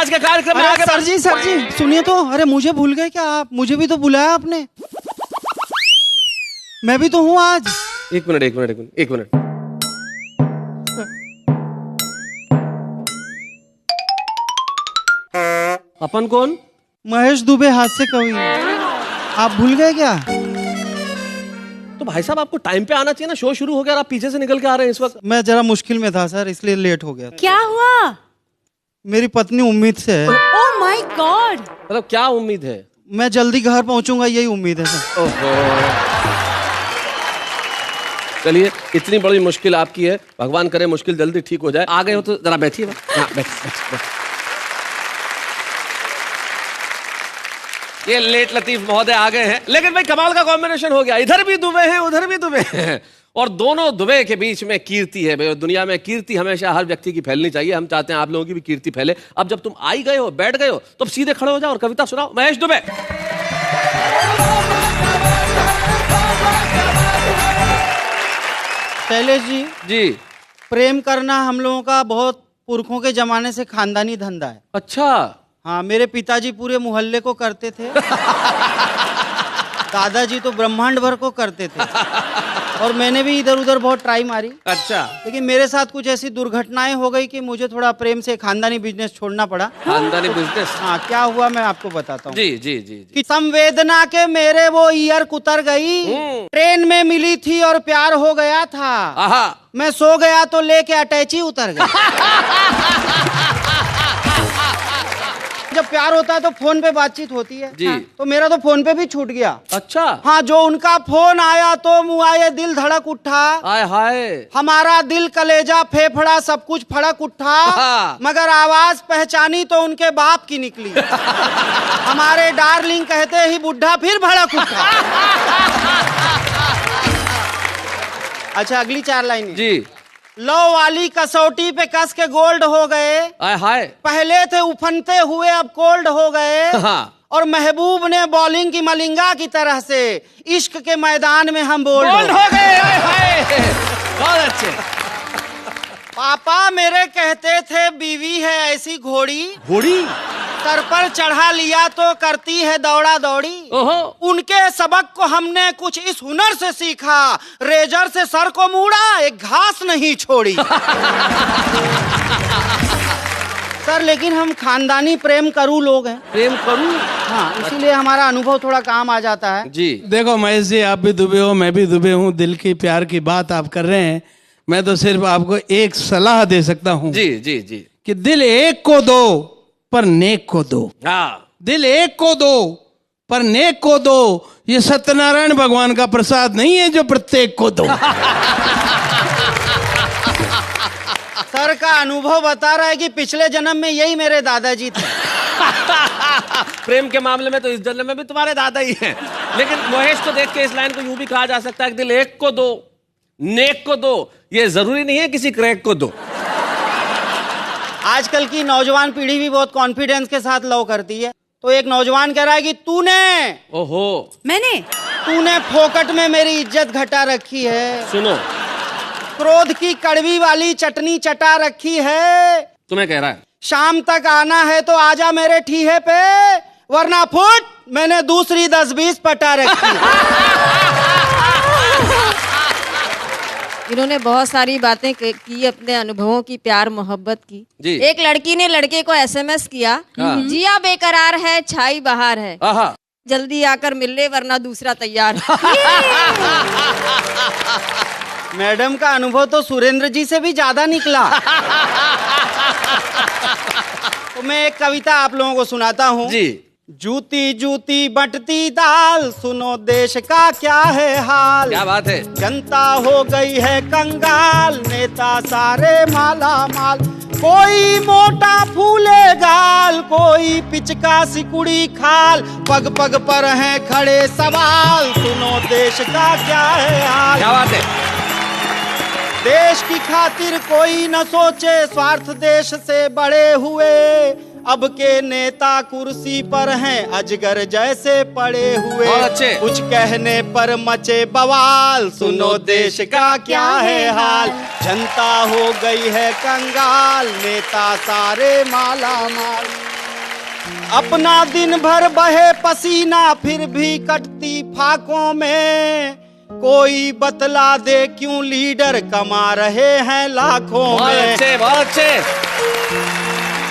आज के कार्यक्रम में आगे। सर जी सुनिए तो, अरे मुझे भूल गए क्या आप? मुझे भी तो बुलाया आपने, मैं भी तो हूँ आज। एक मिनट। अपन कौन? महेश दुबे, हास्य कवि। आप भूल गए क्या? तो भाई साहब आपको टाइम पे आना चाहिए ना, शो शुरू हो गया और आप पीछे से निकल के आ रहे हैं इस वक्त। मैं जरा मुश्किल में था सर, इसलिए लेट हो गया। क्या हुआ? मेरी पत्नी उम्मीद से है। Oh my God. मतलब क्या उम्मीद है? मैं जल्दी घर पहुंचूंगा, यही उम्मीद है सर। ओहो, चलिए इतनी बड़ी मुश्किल आपकी है, भगवान करे मुश्किल जल्दी ठीक हो जाए। आ गए हो तो जरा बैठिए। हाँ, बैठ। ये लेट लतीफ महोदय आ गए हैं, लेकिन भाई कमाल का कॉम्बिनेशन हो गया। इधर भी दुबे हैं, उधर भी दुबे हैं, और दोनों दुबे के बीच में कीर्ति है भाई। और दुनिया में कीर्ति हमेशा हर व्यक्ति की फैलनी चाहिए। हम चाहते हैं आप लोगों की भी कीर्ति फैले। अब जब तुम आई गए हो, बैठ गए हो, तो अब सीधे खड़े हो जाओ और कविता सुनाओ। महेश दुबे। शैलेश जी। प्रेम करना हम लोगों का बहुत पुरखों के जमाने से खानदानी धंधा है। अच्छा। हाँ, मेरे पिताजी पूरे मोहल्ले को करते थे। दादाजी तो ब्रह्मांड भर को करते थे, और मैंने भी इधर उधर बहुत ट्राई मारी। अच्छा। लेकिन मेरे साथ कुछ ऐसी दुर्घटनाएं हो गई कि मुझे थोड़ा प्रेम से खानदानी बिजनेस छोड़ना पड़ा। खानदानी बिजनेस? हाँ, क्या हुआ मैं आपको बताता हूँ। जी। कि संवेदना के मेरे वो ईयर कुतर गई, ट्रेन में मिली थी और प्यार हो गया था। आहा। मैं सो गया तो लेके अटैची उतर गई। जब प्यार होता है तो फोन पे बातचीत होती है जी। तो मेरा तो फोन पे भी छूट गया। अच्छा। हाँ, जो उनका फोन आया तो मुँह आए दिल धड़क उठा। आय हाय। हमारा दिल कलेजा फेफड़ा सब कुछ फड़क उठा, मगर आवाज पहचानी तो उनके बाप की निकली। हमारे डार्लिंग कहते ही बुढ़ा फिर भड़क उठा। अच्छा, अगली 4 लाइन जी। लो वाली कसौटी पे कस के गोल्ड हो गए। आय हाय। पहले थे उफनते हुए अब कोल्ड हो गए। और महबूब ने बॉलिंग की मलिंगा की तरह से इश्क के मैदान में हम बोल्ड हो गए। आय हाय। बहुत अच्छे। पापा मेरे कहते थे बीवी है ऐसी घोड़ी, घोड़ी सर पर चढ़ा लिया तो करती है दौड़ा दौड़ी। ओहो। उनके सबक को हमने कुछ इस हुनर से सीखा, रेजर से सर को मूड़ा एक घास नहीं छोड़ी। सर लेकिन हम खानदानी प्रेम करू लोग हैं। प्रेम करूं? हाँ, इसीलिए हमारा अनुभव थोड़ा काम आ जाता है। जी। देखो महेश जी, आप भी दुबे हो, मैं भी दुबे हूँ। दिल की प्यार की बात आप कर रहे हैं, मैं तो सिर्फ आपको एक सलाह दे सकता हूँ। जी कि दिल एक को दो पर नेक को दो। हाँ। दिल एक को दो पर नेक को दो, ये सत्यनारायण भगवान का प्रसाद नहीं है जो प्रत्येक को दो। सर का अनुभव बता रहा है कि पिछले जन्म में यही मेरे दादाजी थे। प्रेम के मामले में तो इस जन्म में भी तुम्हारे दादा ही हैं। लेकिन महेश को देख के इस लाइन को यूं भी कहा जा सकता है कि दिल एक को दो, नेक को दो, ये जरूरी नहीं है किसी क्रैक को दो। आजकल की नौजवान पीढ़ी भी बहुत कॉन्फिडेंस के साथ लव करती है। तो एक नौजवान कह रहा है कि तूने फोकट में मेरी इज्जत घटा रखी है। सुनो, क्रोध की कड़वी वाली चटनी चटा रखी है। तुम्हें कह रहा है शाम तक आना है तो आजा मेरे ठीहे पे, वरना फुट मैंने दूसरी 10-20 पटा रखी है। इन्होंने बहुत सारी बातें की, अपने अनुभवों की, प्यार मोहब्बत की जी। एक लड़की ने लड़के को SMS किया, जिया बेकरार है छाई बहार है, जल्दी आकर मिल ले वरना दूसरा तैयार। मैडम का अनुभव तो सुरेंद्र जी से भी ज्यादा निकला। तो मैं एक कविता आप लोगों को सुनाता हूँ जी। जूती जूती बटती दाल, सुनो देश का क्या है हाल। क्या बात है। जनता हो गई है कंगाल, नेता सारे माला माल। कोई मोटा फूले गाल, कोई पिचका सिकुड़ी खाल। पग पग पर हैं खड़े सवाल, सुनो देश का क्या है हाल। क्या बात है। देश की खातिर कोई न सोचे, स्वार्थ देश से बड़े हुए। अब के नेता कुर्सी पर हैं, अजगर जैसे पड़े हुए। अच्छे। कुछ कहने पर मचे बवाल, सुनो देश का क्या है हाल। जनता हो गई है कंगाल, नेता सारे माला माल। अपना दिन भर बहे पसीना फिर भी कटती फाकों में, कोई बतला दे क्यों लीडर कमा रहे हैं लाखों बहुत में। अच्छे, बहुत अच्छे।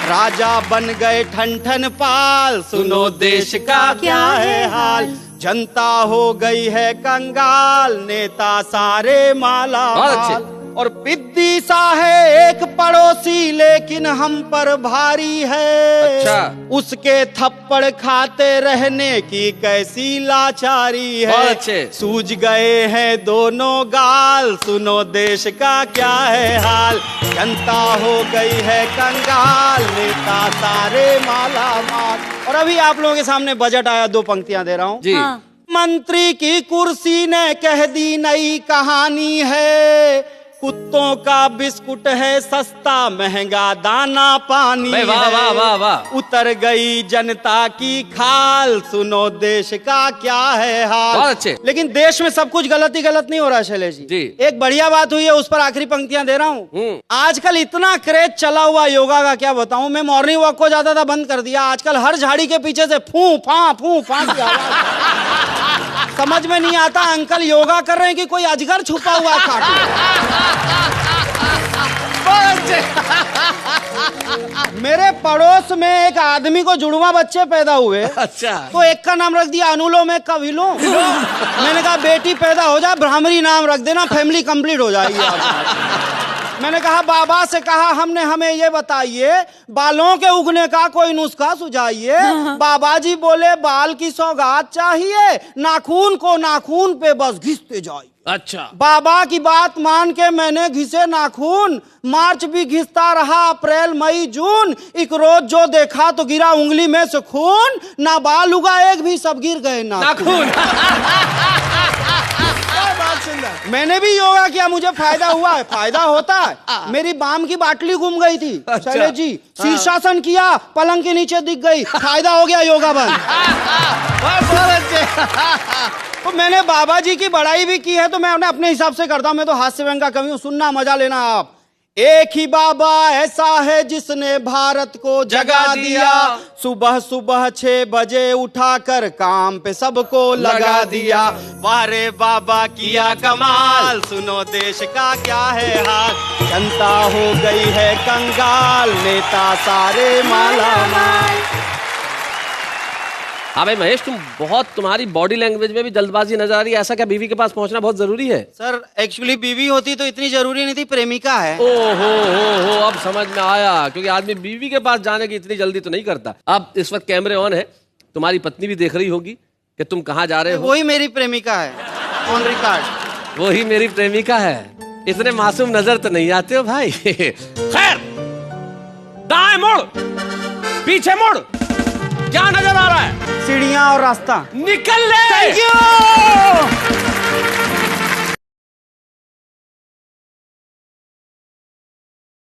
राजा बन गए ठन ठन पाल, सुनो देश का क्या है हाल। जनता हो गई है कंगाल, नेता सारे माला बहुत माल। अच्छे। और पिद्दी सा है एक पड़ोसी लेकिन हम पर भारी है। अच्छा। उसके थप्पड़ खाते रहने की कैसी लाचारी है। बहुत अच्छे। सूझ गए हैं दोनों गाल, सुनो देश का क्या है हाल। जनता हो गई है कंगाल, नेता सारे माला माल। और अभी आप लोगों के सामने बजट आया, 2 पंक्तियां दे रहा हूँ जी। हाँ। मंत्री की कुर्सी ने कह दी नई कहानी है, कुत्तों का बिस्कुट है सस्ता महंगा दाना पानी भाई वाह, है। वाह, वाह, वाह। उतर गई जनता की खाल, सुनो देश का क्या है हाल। बहुत अच्छे। लेकिन देश में सब कुछ गलत ही गलत नहीं हो रहा शैलेश जी। जी। एक बढ़िया बात हुई है, उस पर आखिरी पंक्तियां दे रहा हूँ। आजकल इतना क्रेज चला हुआ योगा का, क्या बताऊं। मैं मॉर्निंग वॉक को जाता था, बंद कर दिया। आजकल हर झाड़ी के पीछे से फू फा की आवाज। समझ में नहीं आता अंकल योगा कर रहे हैं कि कोई अजगर छुपा हुआ है मेरे पड़ोस में एक आदमी को जुड़वा बच्चे पैदा हुए। अच्छा। तो एक का नाम रख दिया अनुलोम, एक का विलोम। मैंने कहा बेटी पैदा हो जाए भ्रामरी नाम रख देना, फैमिली कंप्लीट हो जाएगी। मैंने कहा बाबा से कहा हमने, हमें ये बताइए बालों के उगने का कोई नुस्खा सुझाइए। बाबा जी बोले बाल की सौगात चाहिए, नाखून को नाखून पे बस घिसते जाइए। अच्छा। बाबा की बात मान के मैंने घिसे नाखून, मार्च भी घिसता रहा, अप्रैल मई जून, एक रोज जो देखा तो गिरा उंगली में से खून, ना बाल उगा एक भी, सब गिर गए नाखून। मैंने भी योगा किया, मुझे फायदा हुआ है। फायदा होता है। मेरी बाम की बाटली घूम गई थी शैलेश जी, शीर्षासन किया पलंग के नीचे दिख गई, फायदा हो गया, योगा बंद। तो मैंने बाबा जी की बड़ाई भी की है, तो मैं उन्हें अपने हिसाब से करता हूं। मैं तो हास्य व्यंग का कवि हूं, सुनना मजा लेना आप। एक ही बाबा ऐसा है जिसने भारत को जगा दिया, सुबह सुबह 6 बजे उठाकर काम पे सबको लगा दिया। वारे बाबा किया कमाल, सुनो देश का क्या है हाल। जनता हो गई है कंगाल, नेता सारे माला माल। हाँ भाई महेश, तुम्हारी बॉडी लैंग्वेज में भी जल्दबाजी नजर आ रही है। ऐसा क्या बीवी के पास पहुंचना बहुत जरूरी है? सर एक्चुअली बीवी होती तो इतनी जरूरी नहीं थी, प्रेमिका है। हो अब समझ में आया, क्योंकि आदमी बीवी के पास जाने की इतनी जल्दी तो नहीं करता। अब इस वक्त कैमरे ऑन है, तुम्हारी पत्नी भी देख रही होगी कि तुम कहाँ जा रहे हो। वही मेरी प्रेमिका है, ऑन रिकॉर्ड। वही मेरी प्रेमिका है। इतने मासूम नजर तो नहीं आते हो भाई। खैर, दाएं मुड़, पीछे मुड़, क्या नजर आ रहा है? सीढ़ियां और रास्ता। निकल ले। Thank you.